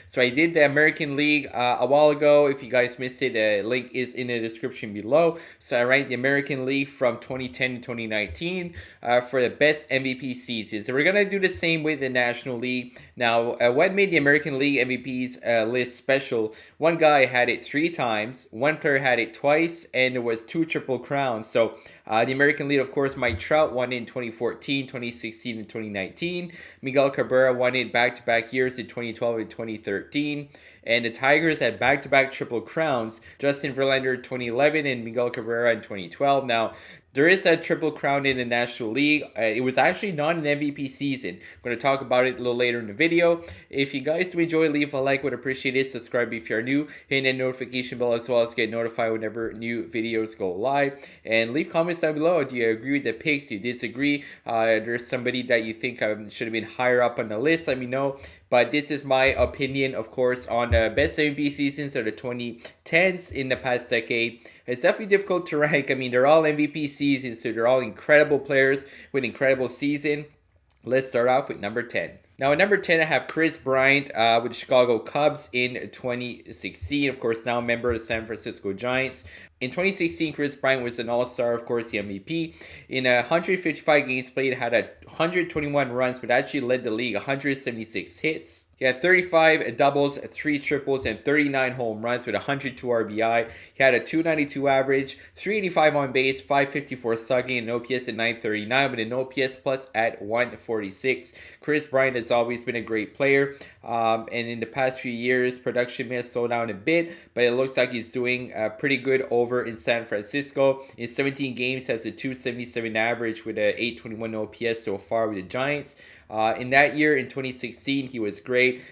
So I did the American League a while ago. If you guys missed it, the link is in the description below. So I ranked the American League from 2010 to 2019 for the best MVP seasons. So we're going to do the same with the National League. Now, what made the American League MVPs list special? One guy had it 3 times, one player had it twice, and there was 2 triple crowns. So the American League, of course, Mike Trout won in 2014, 2016, and 2019. Miguel Cabrera won it back-to-back years in 2012 and 2013. And the Tigers had back-to-back triple crowns. Justin Verlander in 2011 and Miguel Cabrera in 2012. Now, there is a triple crown in the National League. It was actually not an MVP season. I'm going to talk about it a little later in the video. If you guys do enjoy, leave a like, would appreciate it. Subscribe if you're new. Hit that notification bell as well as get notified whenever new videos go live. And leave comments down below. Do you agree with the picks? Do you disagree? There's somebody that you think should have been higher up on the list. Let me know. But this is my opinion, of course, on the best MVP seasons of the 2010s in the past decade. It's definitely difficult to rank. I mean, they're all MVP seasons, so they're all incredible players with an incredible season. Let's start off with number 10. Now, at number 10, I have Kris Bryant with the Chicago Cubs in 2016. Of course, now a member of the San Francisco Giants. In 2016, Kris Bryant was an all-star, of course, the MVP. In 155 games played, had 121 runs, but actually led the league 176 hits. He had 35 doubles, 3 triples, and 39 home runs with 102 RBI. He had a 292 average, 385 on base, 554 slugging, and an OPS at 939 with an OPS plus at 146. Kris Bryant has always been a great player, and in the past few years, production may have slowed down a bit, but it looks like he's doing pretty good over in San Francisco. In 17 games, has a 277 average with an 821 OPS so far with the Giants. In that year, in 2016, he was great.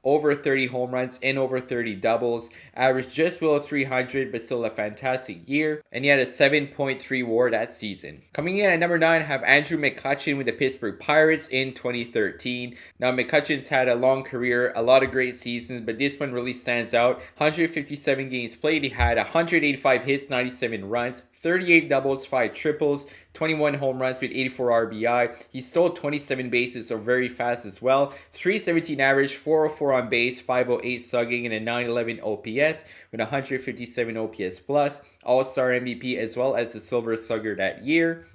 Over 30 home runs and over 30 doubles. Averaged just below 300, but still a fantastic year. And he had a 7.3 WAR that season. Coming in at number 9, I have Andrew McCutchen with the Pittsburgh Pirates in 2013. Now, McCutchen's had a long career, a lot of great seasons, but this one really stands out. 157 games played. He had 185 hits, 97 runs, 38 doubles, 5 triples, 21 home runs with 84 RBI. He stole 27 bases, so very fast as well. 317 average, 404 on base, 508 slugging, and a 911 OPS with 157 OPS plus. All-Star MVP as well as the Silver Slugger that year.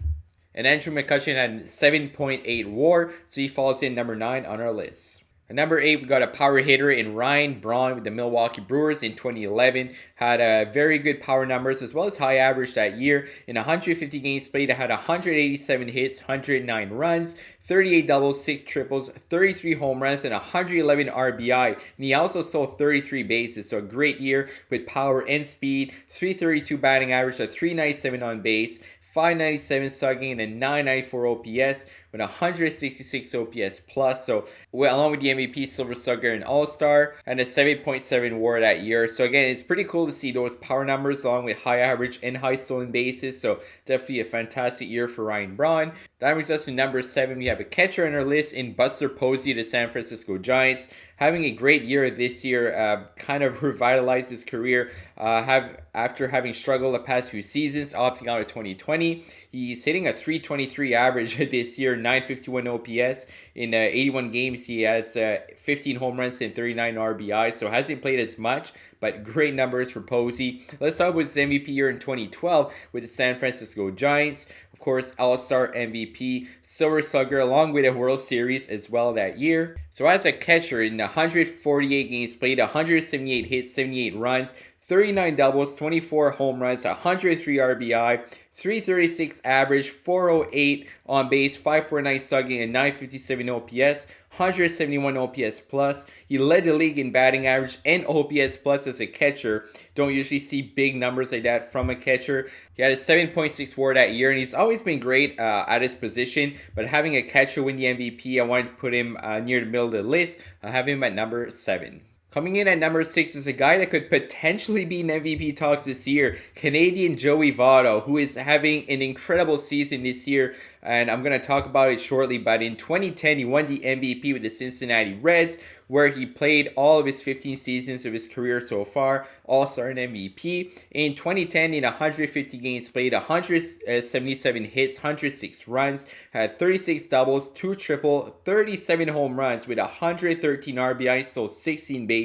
And Andrew McCutchen had 7.8 WAR, so he falls in number 9 on our list. At number 8, we got a power hitter in Ryan Braun with the Milwaukee Brewers in 2011. Had very good power numbers as well as high average that year. In 150 games played, had 187 hits, 109 runs, 38 doubles, 6 triples, 33 home runs, and 111 RBI. And he also stole 33 bases, so a great year with power and speed. 332 batting average, a 397 on base, 597 slugging, and a 994 OPS with 166 OPS plus. So, along with the MVP, Silver Slugger, and All-Star, and a 7.7 WAR that year. So again, it's pretty cool to see those power numbers along with high average and high stolen bases. So definitely a fantastic year for Ryan Braun. That brings us to number 7. We have a catcher on our list in Buster Posey of the San Francisco Giants. Having a great year this year, kind of revitalized his career after having struggled the past few seasons, opting out of 2020. He's hitting a 323 average this year, 951 OPS. In 81 games, he has 15 home runs and 39 RBI, so hasn't played as much, but great numbers for Posey. Let's start with his MVP year in 2012 with the San Francisco Giants. Of course, All-Star MVP, Silver Slugger, along with a World Series as well that year. So as a catcher, in 148 games played, 178 hits, 78 runs, 39 doubles, 24 home runs, 103 RBI, 336 average, 408 on base, 549 slugging, and 957 OPS, 171 OPS plus. He led the league in batting average and OPS plus as a catcher. Don't usually see big numbers like that from a catcher. He had a 7.6 WAR that year, and he's always been great at his position. But having a catcher win the MVP, I wanted to put him near the middle of the list. I have him at number 7. Coming in at number 6 is a guy that could potentially be in MVP talks this year, Canadian Joey Votto, who is having an incredible season this year, and I'm going to talk about it shortly. But in 2010, he won the MVP with the Cincinnati Reds, where he played all of his 15 seasons of his career so far, All-Star and MVP. In 2010, in 150 games played, 177 hits, 106 runs, had 36 doubles, 2 triple, 37 home runs with 113 RBI, so 16 bases.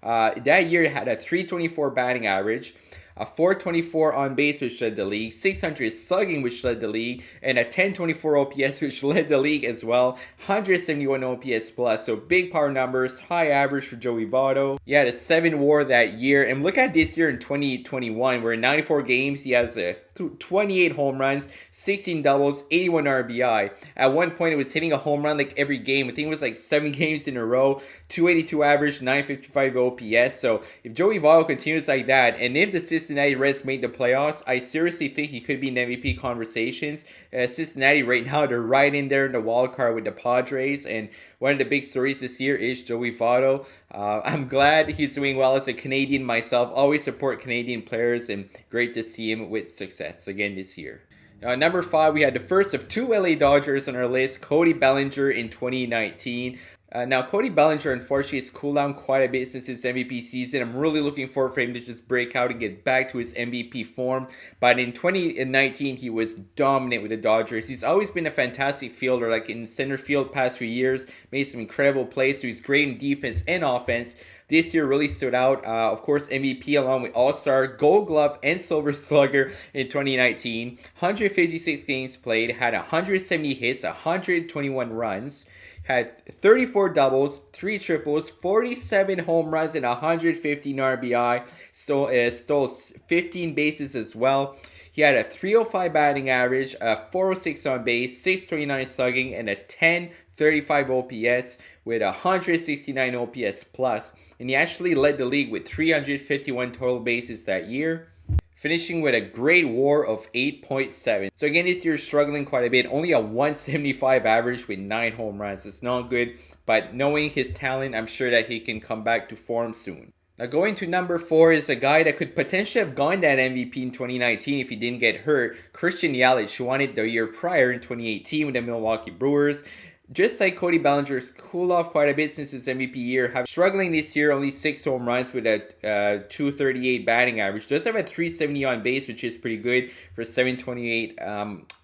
That year had a 324 batting average, a 424 on base, which led the league, 600 slugging, which led the league, and a 1024 OPS, which led the league as well, 171 OPS plus. So big power numbers, high average for Joey Votto. He had a 7 WAR that year, and look at this year in 2021, where in 94 games he has a 28 home runs, 16 doubles, 81 RBI. At one point, it was hitting a home run like every game. I think it was like 7 games in a row, 282 average, 955 OPS. So if Joey Votto continues like that, and if the Cincinnati Reds made the playoffs, I seriously think he could be in MVP conversations. Cincinnati right now, they're right in there in the wild card with the Padres, and one of the big stories this year is Joey Votto. I'm glad he's doing well as a Canadian myself. Always support Canadian players, and great to see him with success again this year. Number 5, we had the first of 2 LA Dodgers on our list, CODY Bellinger in 2019. Now, CODY Bellinger, unfortunately, has cooled down quite a bit since his MVP season. I'm really looking forward for him to just break out and get back to his MVP form. But in 2019, he was dominant with the Dodgers. He's always been a fantastic fielder, like in center field past few years. Made some incredible plays, so he's great in defense and offense. This year really stood out. Of course, MVP along with All-Star, Gold Glove, and Silver Slugger in 2019. 156 games played, had 170 hits, 121 runs. Had 34 doubles, 3 triples, 47 home runs, and 115 RBI. Stole 15 bases as well. He had a 305 batting average, a 406 on base, 629 slugging, and a 1035 OPS with 169 OPS plus. And he actually led the league with 351 total bases that year, finishing with a great WAR of 8.7. So again, this year struggling quite a bit. Only a 175 average with 9 home runs. It's not good, but knowing his talent, I'm sure that he can come back to form soon. Now going to number 4 is a guy that could potentially have gone that MVP in 2019 if he didn't get hurt. Christian Yelich, who won it the year prior in 2018 with the Milwaukee Brewers. Just like CODY Bellinger's cooled off quite a bit since his MVP year, struggling this year, only 6 home runs with a 238 batting average. Does have a 370 on base, which is pretty good for 728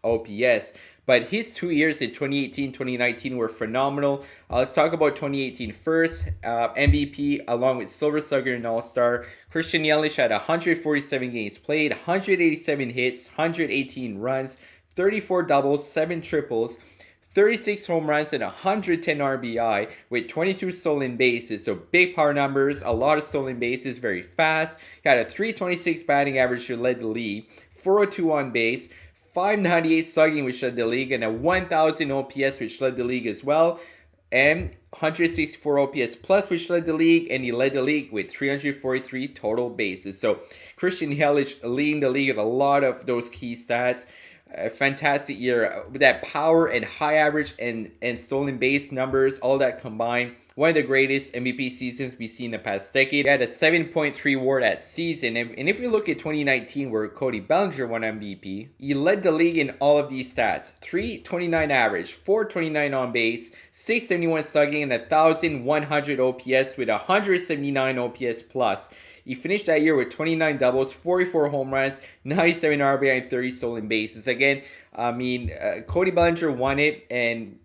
OPS. But his 2 years in 2018, 2019 were phenomenal. Let's talk about 2018 first. MVP along with Silver Slugger and All-Star. Christian Yelich had 147 games played, 187 hits, 118 runs, 34 doubles, 7 triples, 36 home runs, and 110 RBI with 22 stolen bases. So big power numbers, a lot of stolen bases, very fast. He had a 326 batting average, which led the league, 402 on base, 598 slugging, which led the league, and a 1000 OPS, which led the league as well, and 164 OPS plus, which led the league, and he led the league with 343 total bases. So Christian Yelich leading the league at a lot of those key stats. A fantastic year with that power and high average and stolen base numbers, all that combined. One of the greatest MVP seasons we've seen in the past decade. He had a 7.3 WAR that season. And if we look at 2019, where CODY Bellinger won MVP, he led the league in all of these stats. 329 average, 429 on base, 671 slugging, and 1,100 OPS with 179 OPS plus. He finished that year with 29 doubles, 44 home runs, 97 RBI, and 30 stolen bases. Again, I mean, CODY Bellinger won it, and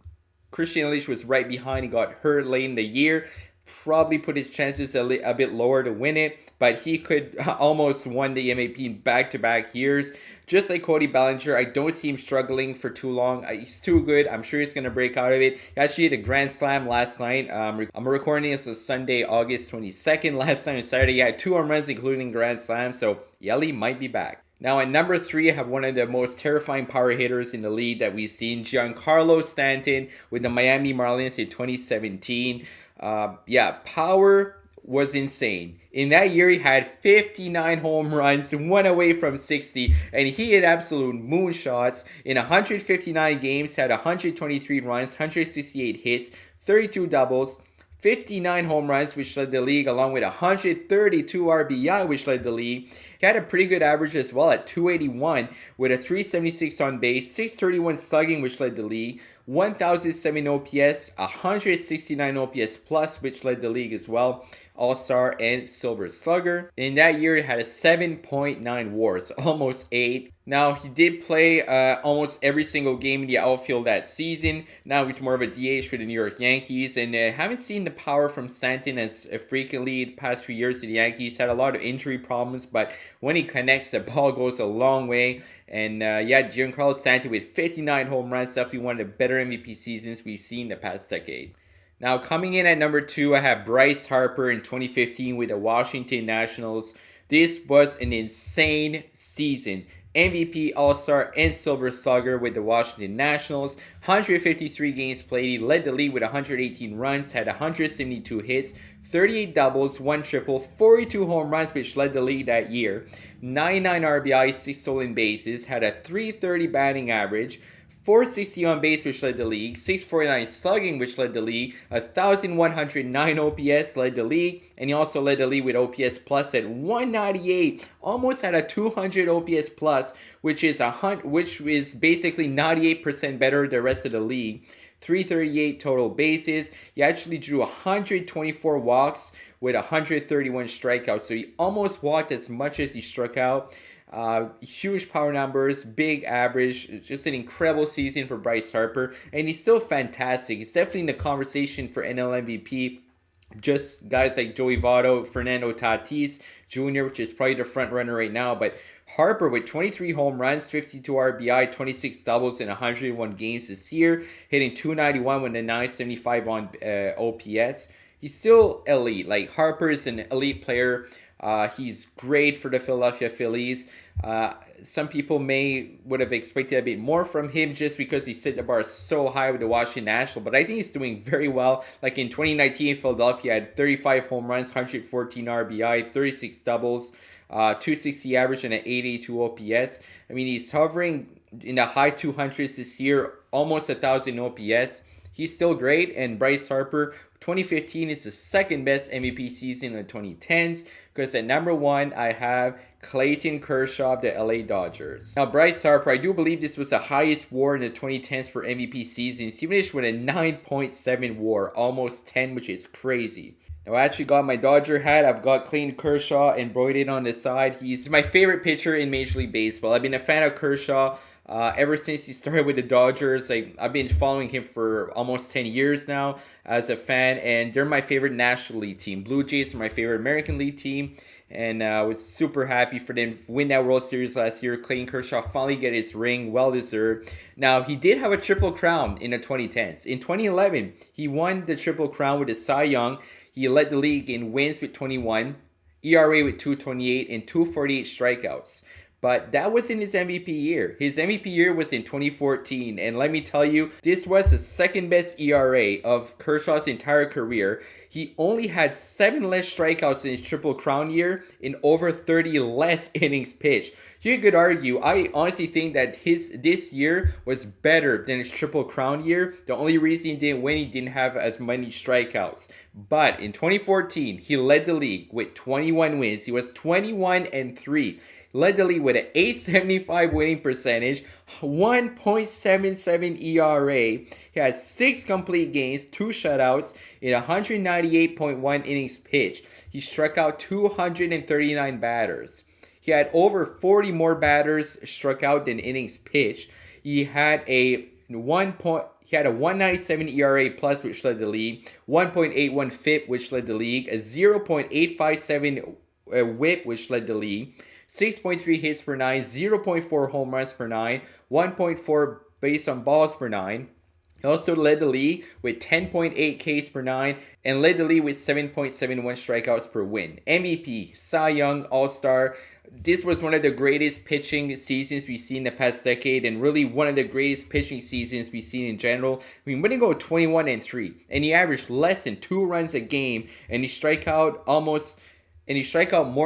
Christian Yelich was right behind. He got hurt late in the year. Probably put his chances a bit lower to win it, but he could almost won the MVP in back-to-back years. Just like CODY Bellinger, I don't see him struggling for too long. He's too good. I'm sure he's going to break out of it. He actually hit a grand slam last night. I'm recording this on Sunday, August 22nd. Last night on Saturday, he had 2 home runs, including grand slam, so Yelly might be back. Now at number 3, I have one of the most terrifying power hitters in the league that we've seen, GIANCARLO Stanton with the Miami Marlins in 2017. Power was insane. In that year, he had 59 home runs, 1 away from 60, and he hit absolute moonshots. In 159 games, had 123 runs, 168 hits, 32 doubles, 59 home runs, which led the league, along with 132 RBI, which led the league. He had a pretty good average as well at 281 with a 376 on base, 631 slugging, which led the league, 1,007 OPS, 169 OPS plus, which led the league as well. All-Star and Silver Slugger. In that year, he had a 7.9 WARs, almost 8. Now, he did play almost every single game in the outfield that season. Now he's more of a DH for the New York Yankees, and haven't seen the power from Stanton as frequently the past few years to the Yankees. Had a lot of injury problems, but when he connects, the ball goes a long way. And Giancarlo Stanton with 59 home runs, definitely one of the better MVP seasons we've seen the past decade. Now, coming in at number 2, I have Bryce Harper in 2015 with the Washington Nationals. This was an insane season. MVP, All-Star, and Silver Slugger with the Washington Nationals. 153 games played. He led the league with 118 runs, had 172 hits, 38 doubles, 1 triple, 42 home runs, which led the league that year. 99 RBI, 6 stolen bases, had a .330 batting average. 460 on base, which led the league, 649 slugging, which led the league, 1,109 OPS led the league, and he also led the league with OPS plus at 198, almost had a 200 OPS plus, which is basically 98% better than the rest of the league. 338 total bases. He actually drew 124 walks with 131 strikeouts, so he almost walked as much as he struck out. Huge power numbers, big average, just an incredible season for Bryce Harper, and he's still fantastic. He's definitely in the conversation for NL MVP. Just guys like Joey Votto, Fernando Tatis Jr., which is probably the front runner right now, but Harper with 23 home runs, 52 RBI, 26 doubles in 101 games this year, hitting 291 with a 975 on OPS. He's still elite. Like, Harper is an elite player. He's great for the Philadelphia Phillies. Some people would have expected a bit more from him just because he set the bar so high with the Washington Nationals, but I think he's doing very well. Like in 2019, Philadelphia had 35 home runs, 114 RBI, 36 doubles, 260 average, and an 882 OPS. I mean, he's hovering in the high 200s this year, almost 1,000 OPS. He's still great, and Bryce Harper, 2015 is the second best MVP season in the 2010s, because at number 1, I have Clayton Kershaw of the LA Dodgers. Now, Bryce Harper, I do believe this was the highest WAR in the 2010s for MVP seasons. He finished with a 9.7 WAR, almost 10, which is crazy. Now, I actually got my Dodger hat. I've got Clayton Kershaw embroidered on the side. He's my favorite pitcher in Major League Baseball. I've been a fan of Kershaw ever since he started with the Dodgers. I've been following him for almost 10 years now as a fan, and they're my favorite National League team. Blue Jays are my favorite American League team, and I was super happy for them to win that World Series last year. Clayton Kershaw finally get his ring, well deserved. Now, he did have a triple crown in the 2010s. In 2011, he won the triple crown with the Cy Young. He led the league in wins with 21, ERA with 228, and 248 strikeouts. But that wasn't his MVP year. His MVP year was in 2014. And let me tell you, this was the second best ERA of Kershaw's entire career. He only had 7 less strikeouts in his Triple Crown year and over 30 less innings pitched. You could argue, I honestly think that this year was better than his Triple Crown year. The only reason he didn't win, he didn't have as many strikeouts. But in 2014, he led the league with 21 wins. He was 21-3. Led the league with an .875 winning percentage, 1.77 ERA. He had 6 complete games, 2 shutouts, in 198.1 innings pitched. He struck out 239 batters. He had over 40 more batters struck out than innings pitched. He had a 197 ERA plus, which led the league, 1.81 FIP, which led the league, a 0.857 WHIP, which led the league, 6.3 hits per 9, 0.4 home runs per 9, 1.4 base on balls per 9. He also led the league with 10.8 Ks per 9 and led the league with 7.71 strikeouts per win. MVP, Cy Young, All-Star. This was one of the greatest pitching seasons we've seen in the past decade, and really one of the greatest pitching seasons we've seen in general. I mean, when he go 21-3, and he averaged less than 2 runs a game, and he strike out more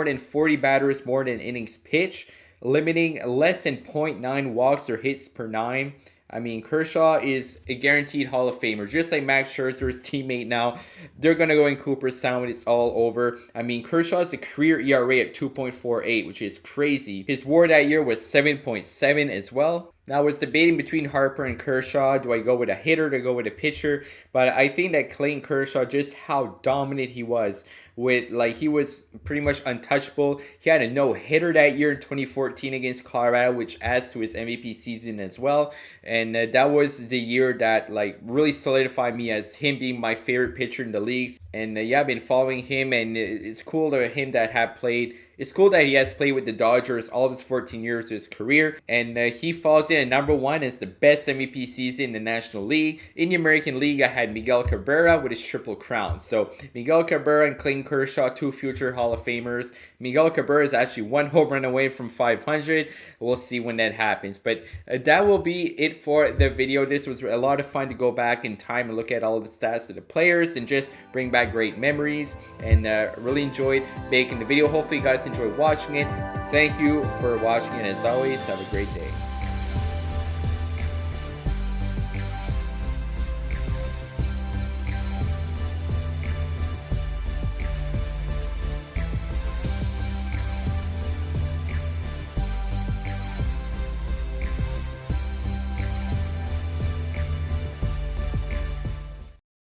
than 40 batters more than innings pitched, limiting less than 0.9 walks or hits per 9. I mean, Kershaw is a guaranteed Hall of Famer, just like Max Scherzer's teammate now. They're going to go in Cooperstown when it's all over. I mean, Kershaw has a career ERA at 2.48, which is crazy. His WAR that year was 7.7 as well. Now, I was debating between Harper and Kershaw. Do I go with a hitter or go with a pitcher? But I think that Clayton Kershaw, just how dominant he was with, like, he was pretty much untouchable. He had a no-hitter that year in 2014 against Colorado, which adds to his MVP season as well. And that was the year that, like, really solidified me as him being my favorite pitcher in the leagues. And yeah, I've been following him, and it's cool to him that have played. It's cool that he has played with the Dodgers all of his 14 years of his career, and he falls in at number 1 as the best MVP season in the National League. In the American League, I had Miguel Cabrera with his triple crown. So Miguel Cabrera and Clayton Kershaw, 2 future Hall of Famers. Miguel Cabrera is actually 1 home run away from 500. We'll see when that happens. But that will be it for the video. This was a lot of fun to go back in time and look at all the stats of the players and just bring back great memories. And really enjoyed making the video. Hopefully you guys enjoyed watching it. Thank you for watching, and as always, have a great day.